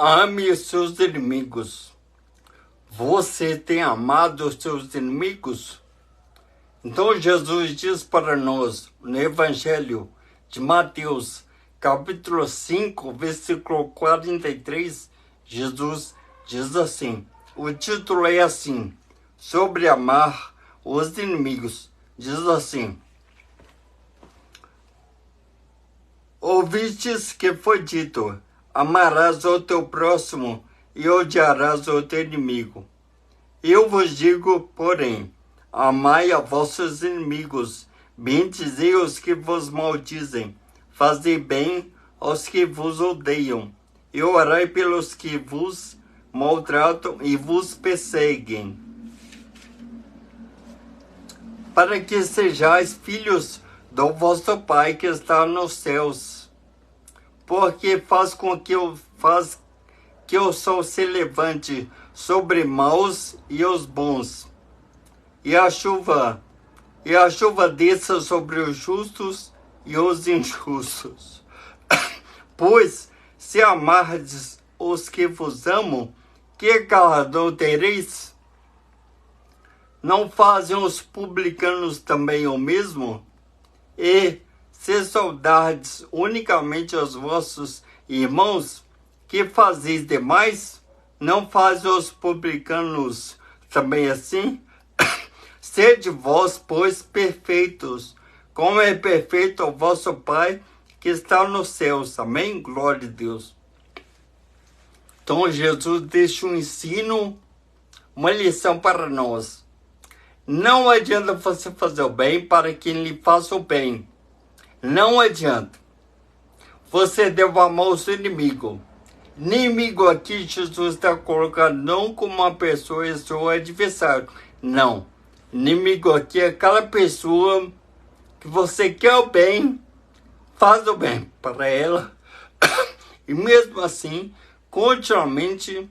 Ame os seus inimigos. Você tem amado os seus inimigos? Então Jesus diz para nós, no Evangelho de Mateus, capítulo 5, versículo 43, Jesus diz assim, o título é assim, sobre amar os inimigos, diz assim, ouvistes que foi dito, amarás o teu próximo e odiarás o teu inimigo. Eu vos digo, porém, amai a vossos inimigos, bendizei os que vos maldizem, fazei bem aos que vos odeiam, e orai pelos que vos maltratam e vos perseguem, para que sejais filhos do vosso Pai que está nos céus. Porque faz com que o sol se levante sobre maus e os bons, e a chuva desça sobre os justos e os injustos. Pois, se amardes os que vos amam, que galardão tereis? Não fazem os publicanos também o mesmo? E, se saudardes unicamente os vossos irmãos, que fazeis demais? Não fazem os publicanos também assim? Sede vós, pois, perfeitos, como é perfeito o vosso Pai que está nos céus. Amém? Glória a Deus. Então Jesus deixa um ensino, uma lição para nós. Não adianta você fazer o bem para quem lhe faça o bem. Não adianta. Você deve amar o seu inimigo. Inimigo aqui, Jesus está colocando não como uma pessoa e seu adversário. Não. Inimigo aqui é aquela pessoa que você quer o bem, faz o bem para ela. E mesmo assim, continuamente,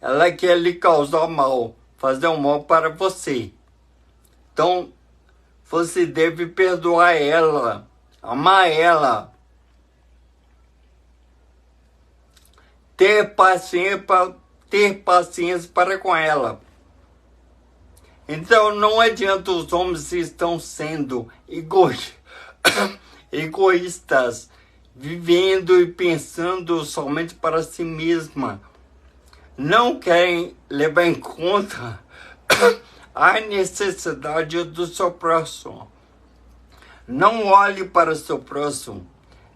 ela quer lhe causar mal, fazer um mal para você. Então, você deve perdoar ela, amar ela, ter paciência para com ela. Então, não adianta os homens que estão sendo egoístas, vivendo e pensando somente para si mesma. Não querem levar em conta a necessidade do seu próximo. Não olhe para o seu próximo.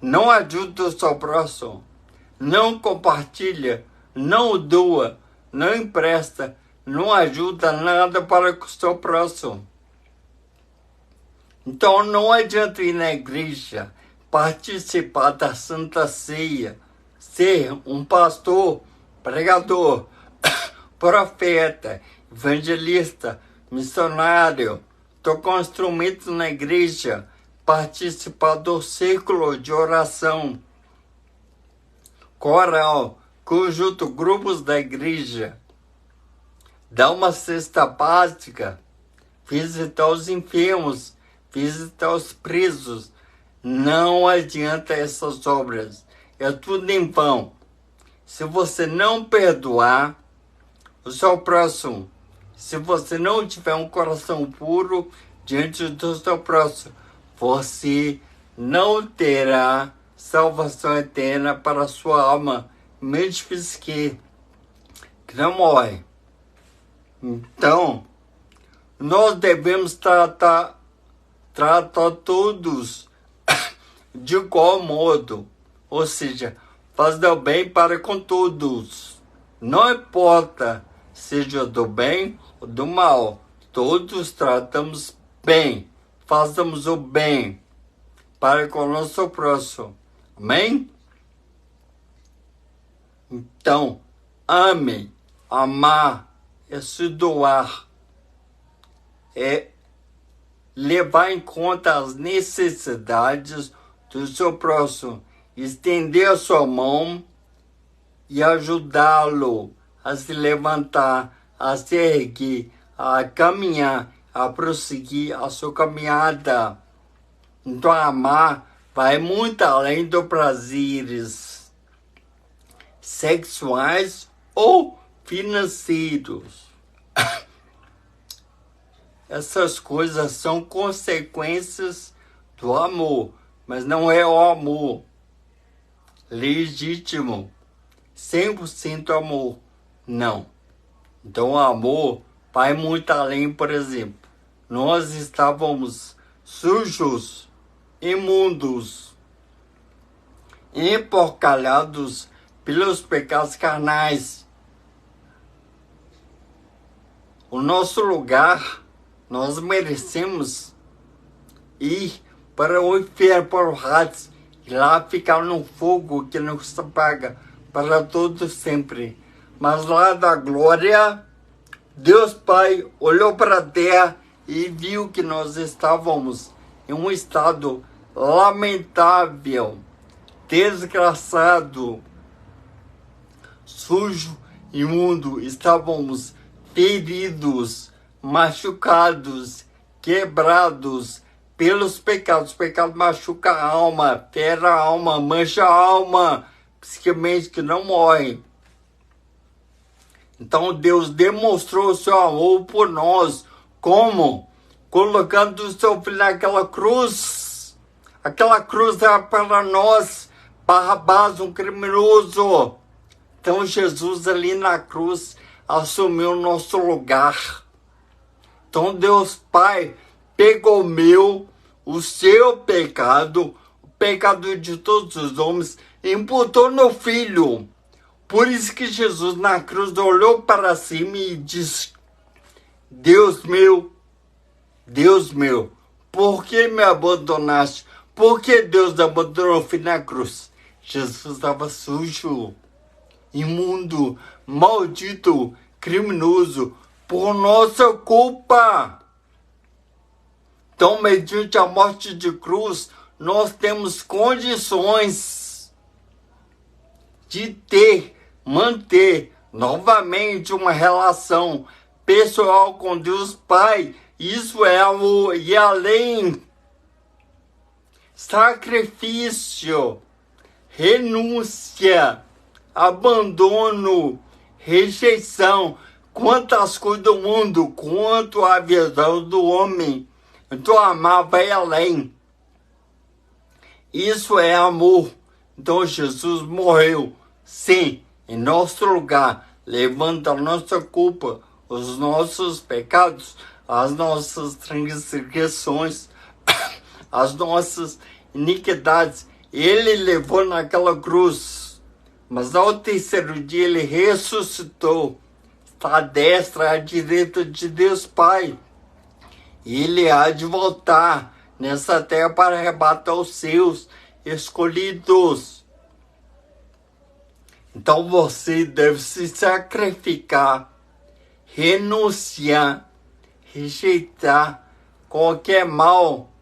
Não ajude o seu próximo. Não compartilha. Não doa. Não empresta. Não ajuda nada para o seu próximo. Então não adianta ir na igreja, participar da Santa Ceia, ser um pastor, pregador, profeta, evangelista, missionário, tocar instrumentos na igreja, participar do círculo de oração, coral, conjunto, grupos da igreja, dar uma cesta básica, visitar os enfermos, visitar os presos. Não adianta essas obras, é tudo em vão. Se você não perdoar o seu próximo, se você não tiver um coração puro diante do seu próximo, você não terá salvação eterna para a sua alma, mesmo que não morre. Então, nós devemos tratar todos de igual modo, ou seja, fazer o bem para com todos. Não importa seja do bem ou do mal, todos tratamos bem, façamos o bem para com o nosso próximo. Amém? Então, ame, amar é se doar, é levar em conta as necessidades do seu próximo, estender a sua mão e ajudá-lo a se levantar, a se erguer, a caminhar, a prosseguir a sua caminhada. Então, amar vai muito além dos prazeres. sexuais ou financeiros. Essas coisas são consequências do amor, mas não é o amor legítimo, 100% amor, não. Então o amor vai muito além. Por exemplo, nós estávamos sujos, imundos, emporcalhados pelos pecados carnais. O nosso lugar, nós merecemos ir para o inferno, para o Hades, e lá ficar no fogo que não se apaga para todo sempre. Mas lá da glória, Deus Pai olhou para a terra e viu que nós estávamos em um estado lamentável, desgraçado, sujo, imundo. Estávamos feridos, machucados, quebrados pelos pecados. O pecado machuca a alma, fere a alma, mancha a alma, psiquicamente, que não morre. Então Deus demonstrou o seu amor por nós. Como? Colocando o seu filho naquela cruz. Aquela cruz era para nós, Barrabás, um criminoso. Então Jesus ali na cruz assumiu o nosso lugar. Então Deus Pai pegou o seu pecado, o pecado de todos os homens, e imputou no Filho. Por isso que Jesus na cruz olhou para cima e disse: Deus meu, por que me abandonaste? Por que Deus abandonou o Filho na cruz? Jesus estava sujo, imundo, maldito, criminoso, por nossa culpa. Então, mediante a morte de cruz, nós temos condições de manter novamente uma relação pessoal com Deus Pai. Isso é amor, e além, sacrifício, renúncia, abandono, rejeição. Quantas coisas do mundo, quanto a visão do homem. Então amar vai além. Isso é amor. Então Jesus morreu, sim, em nosso lugar, levando a nossa culpa, os nossos pecados, as nossas transgressões, as nossas iniquidades. Ele levou naquela cruz, mas ao terceiro dia ele ressuscitou, está à destra, à direita de Deus Pai. E ele há de voltar nessa terra para arrebatar os seus escolhidos. Então você deve se sacrificar, renunciar, rejeitar qualquer mal,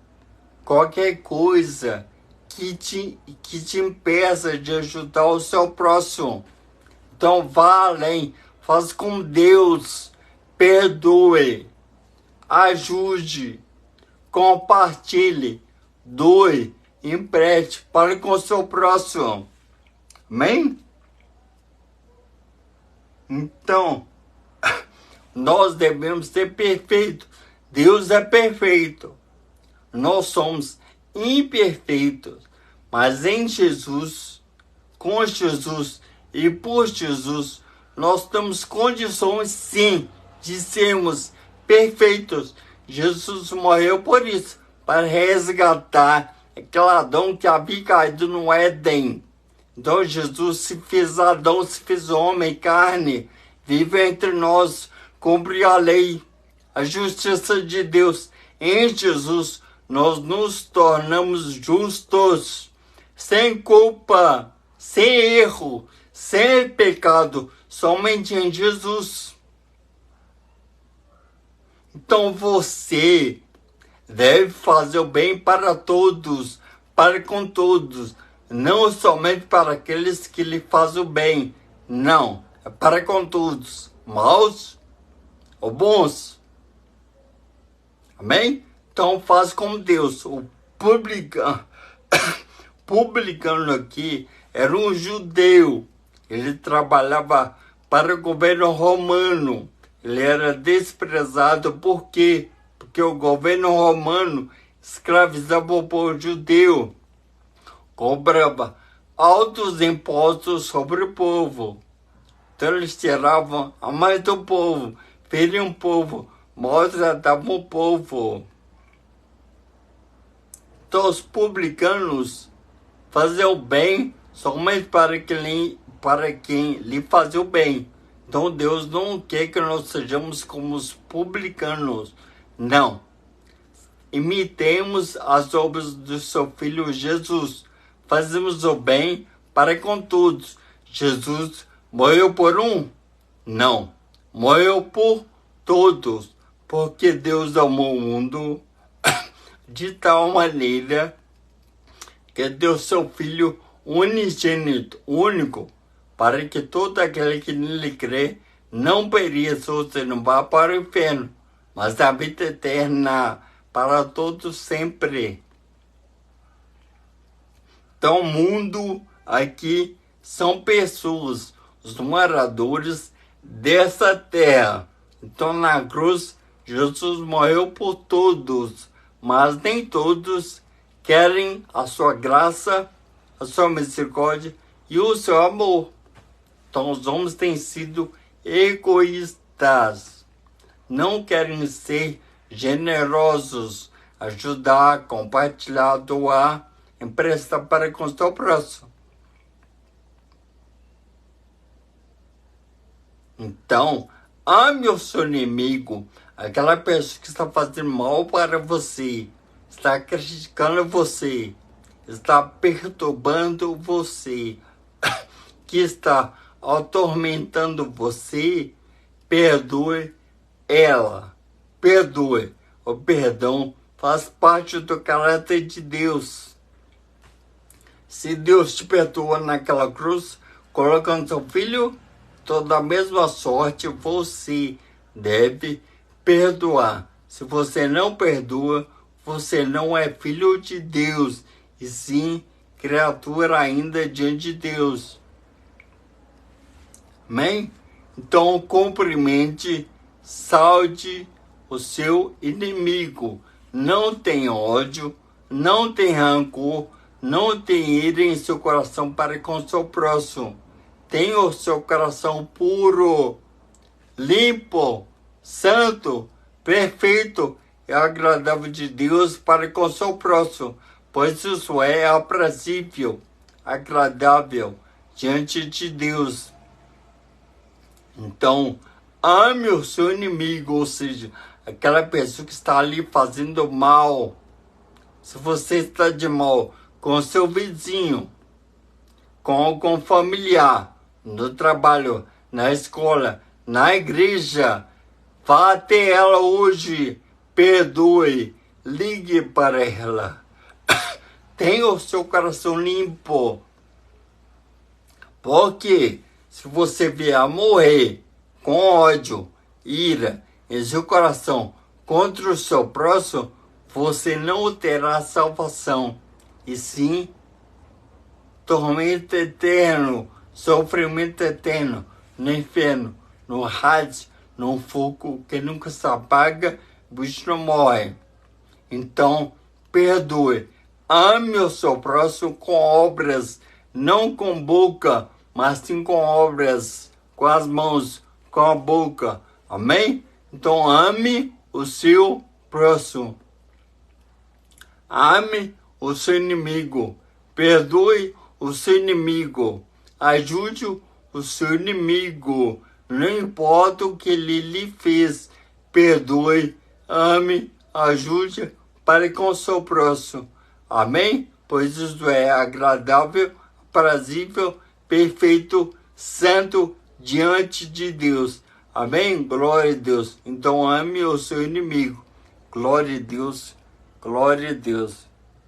qualquer coisa que te impeça de ajudar o seu próximo. Então vá além, faça com Deus, perdoe, ajude, compartilhe, doe, empreste para com o seu próximo. Amém? Então, nós devemos ser perfeitos. Deus é perfeito. Nós somos imperfeitos. Mas em Jesus, com Jesus e por Jesus, nós temos condições, sim, de sermos perfeitos. Jesus morreu por isso, para resgatar aquele Adão que havia caído no Éden. Então Jesus se fez Adão, se fez homem, carne, vive entre nós, cumpre a lei, a justiça de Deus. Em Jesus nós nos tornamos justos, sem culpa, sem erro, sem pecado, somente em Jesus. Então você deve fazer o bem para todos, para com todos, não somente para aqueles que lhe fazem o bem, não, é para com todos, maus ou bons. Amém? Então faz como Deus. O publicano aqui era um judeu Ele trabalhava para o governo romano. Ele era desprezado. Por quê? Porque o governo romano escravizava o povo judeu, cobrava altos impostos sobre o povo. Então eles tiravam a mais do povo, feriam o povo, maltratavam o povo. Então os publicanos faziam o bem somente para quem lhe fazia o bem. Então Deus não quer que nós sejamos como os publicanos. Não. Imitemos as obras do seu Filho Jesus. Fazemos o bem para com todos. Jesus morreu por um? Não. Morreu por todos. Porque Deus amou o mundo de tal maneira que deu seu Filho unigênito, único, para que todo aquele que nele crê não pereça ou se não vá para o inferno, mas a vida eterna para todos sempre. Então o mundo aqui são pessoas, os moradores dessa terra. Então na cruz Jesus morreu por todos, mas nem todos querem a sua graça, a sua misericórdia e o seu amor. Então os homens têm sido egoístas, não querem ser generosos, ajudar, compartilhar, doar, emprestar para com o seu próximo. Então, ame o seu inimigo, aquela pessoa que está fazendo mal para você, está criticando você, está perturbando você, que está atormentando você, perdoe ela. Perdoe. O perdão faz parte do caráter de Deus. Se Deus te perdoa naquela cruz, colocando seu filho, toda a mesma sorte você deve perdoar. Se você não perdoa, você não é filho de Deus, e sim criatura ainda diante de Deus. Amém? Então cumprimente, salde o seu inimigo. Não tem ódio, não tem rancor, não tem ira em seu coração para com o seu próximo. Tenha o seu coração puro, limpo, santo, perfeito e agradável de Deus para com o seu próximo, pois isso é aprazível, agradável diante de Deus. Então, ame o seu inimigo, ou seja, aquela pessoa que está ali fazendo mal. Se você está de mal com o seu vizinho, com algum familiar, no trabalho, na escola, na igreja, vá até ela hoje, perdoe, ligue para ela. Tenha o seu coração limpo. Porque se você vier a morrer com ódio, ira em seu coração contra o seu próximo, você não terá salvação, e sim tormento eterno, sofrimento eterno, no inferno, no Hades, no fogo que nunca se apaga, o bicho não morre. Então, perdoe, ame o seu próximo com obras, não com boca, mas sim com obras, com as mãos, com a boca. Amém? Então ame o seu próximo. Ame o seu inimigo. Perdoe o seu inimigo. Ajude o seu inimigo. Não importa o que ele lhe fez. Perdoe, ame, ajude para com o seu próximo. Amém? Pois isso é agradável, aprazível, perfeito, santo diante de Deus. Amém? Glória a Deus. Então ame o seu inimigo. Glória a Deus. Glória a Deus.